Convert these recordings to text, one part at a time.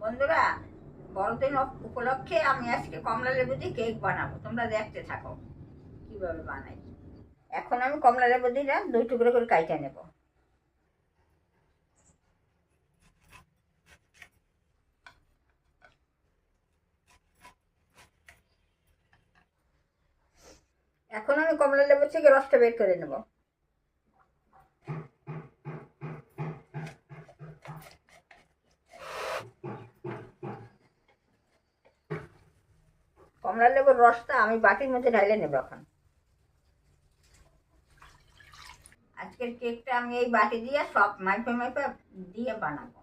বন্ধুরা, বড়দিন উপলক্ষে আমি আজকে কমলা লেবু দিয়ে কেক বানাবো। তোমরা দেখতে থাকো কিভাবে বানাই। এখন আমি কমলা লেবু দিয়ে 2 টুকরো করে কাইটে নেব। এখন আমি কমলা লেবু থেকে রসটা বের করে নেব। কমলা লেবুর রসটা আমি বাটির মধ্যে ঢাইলে নেব। এখন আজকের কেকটা আমি এই বাটি দিয়ে সব মাইপে মাইপে দিয়ে বানাবো।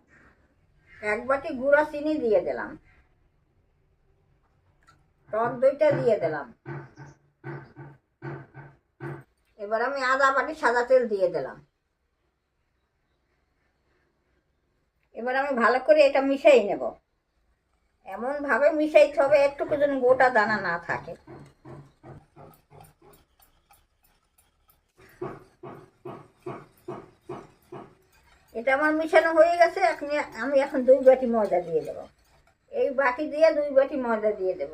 1 বাটি গুঁড়া চিনি দিয়ে দিলাম, টক দইটা দিয়ে দিলাম। এবার আমি আধা বাটি সাদা তেল দিয়ে দিলাম। এবার আমি ভালো করে এটা মিশিয়ে নেব। এমন ভাবে মিশাইতে হবে একটুকু যেন গোটা দানা না থাকে। এটা আমার মিশানো হয়ে গেছে। আমি এখন 2 বাটি ময়দা দিয়ে দেব। এই বাটি দিয়ে 2 বাটি ময়দা দিয়ে দেব।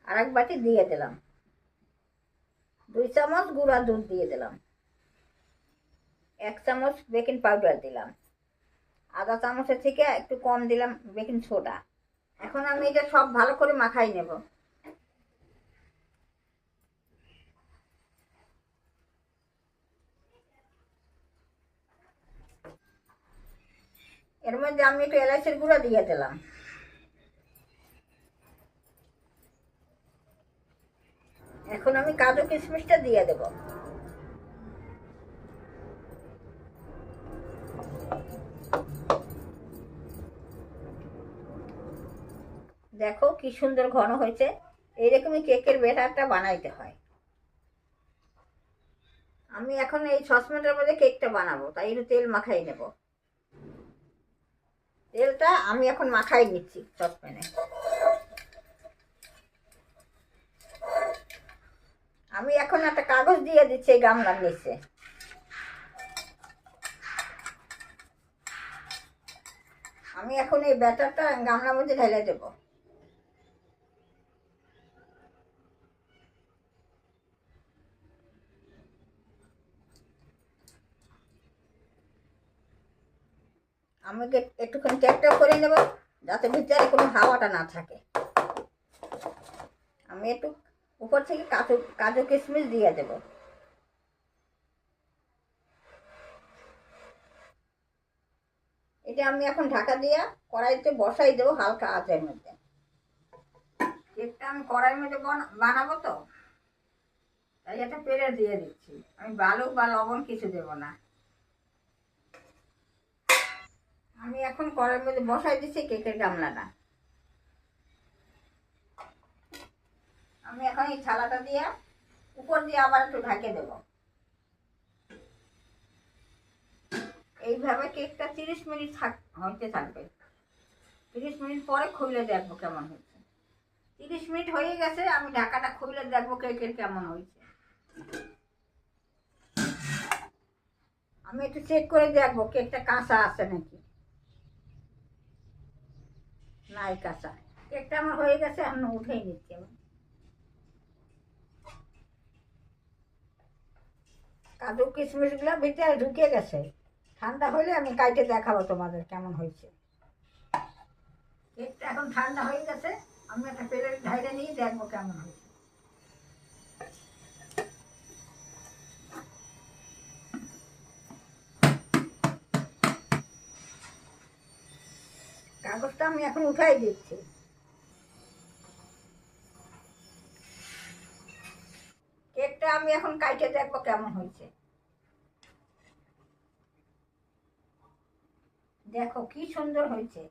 আর 1 বাটি দিয়ে দিলাম। 2 চামচ গুঁড়া দুধ দিয়ে দিলাম। 1 চামচ বেকিং পাউডার দিলাম। আধা চামচের থেকে একটু কম দিলাম বেকিং সোডা। এখন আমি এটা সব ভালো করে মাখাই নেব। এর মধ্যে আমি একটু এলাচের গুঁড়া দিয়ে দিলাম। এখন আমি কাজু কিশমিশটা দিয়ে দেব। দেখো কি সুন্দর ঘন হয়েছে। এইরকমই কেকের ব্যাটারটা বানাইতে হয়। আমি এখন এই সসপ্যানের মধ্যে কেকটা বানাবো, তাই একটু তেল মাখাই নেব। তেলটা আমি এখন মাখাই নিচ্ছি সসপ্যানে। আমি এখন একটা কাগজ দিয়ে দিচ্ছি এই গামলার নিচে। আমি এখন এই ব্যাটারটা গামলার মধ্যে ঢেলে দেব। আমি একটুখানি কেকটা করে নেব যাতে ভিতরে কোনো হাওয়াটা না থাকে। আমি একটু উপর থেকে কাজু কাজু কিশমিশ দিয়ে দেব। এটা আমি এখন ঢাকা দিয়ে কড়াইতে বসাই দেবো হালকা আঁচের মধ্যে। কেকটা আমি কড়াইয়ের মধ্যে বানাবো তো, তাই এটা পেরে দিয়ে দিচ্ছি। আমি বালু বা লবণ কিছু দেব না। আমি এখন কড়াইয়ের মধ্যে বসাই দিচ্ছি কেকের গামলাটা। আমি এখন এই থালাটা দিয়ে উপর দিয়ে আবার একটু ঢাকে দেব। এইভাবে কেকটা 30 মিনিট হইতে থাকবে। 30 মিনিট পরে খুলে দেখবো কেমন হয়েছে। 30 মিনিট হয়ে গেছে, আমি ঢাকাটা খুলে দেখবো কেকের কেমন হয়েছে। আমি একটু চেক করে দেখবো কেকটা কাঁচা আছে নাকি। নাই, কাঁচা। কেকটা আমার হয়ে গেছে, এখন উঠেই নিচ্ছি আমি। কাজু কিশমিশ গুলো ভিতরে ঢুকে গেছে। ঠান্ডা হলে আমি কাইটে দেখাবো তোমাদের কেমন হয়েছে। কেকটা এখন ঠান্ডা হয়ে গেছে, আমি একটা প্লেট ঢাইরে নিয়ে দেখবো কেমন হয়েছে। কাগজটা আমি এখন উঠাই দিচ্ছি। কেকটা আমি এখন কাইটে দেখবো কেমন হয়েছে। দেখো কি সুন্দর হয়েছে,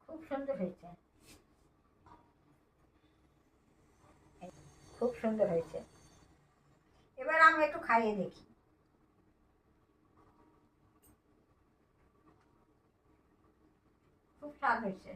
খুব সুন্দর হয়েছে, খুব সুন্দর হয়েছে। এবার আমি একটু খাইয়ে দেখি। খুব স্বাদ হয়েছে।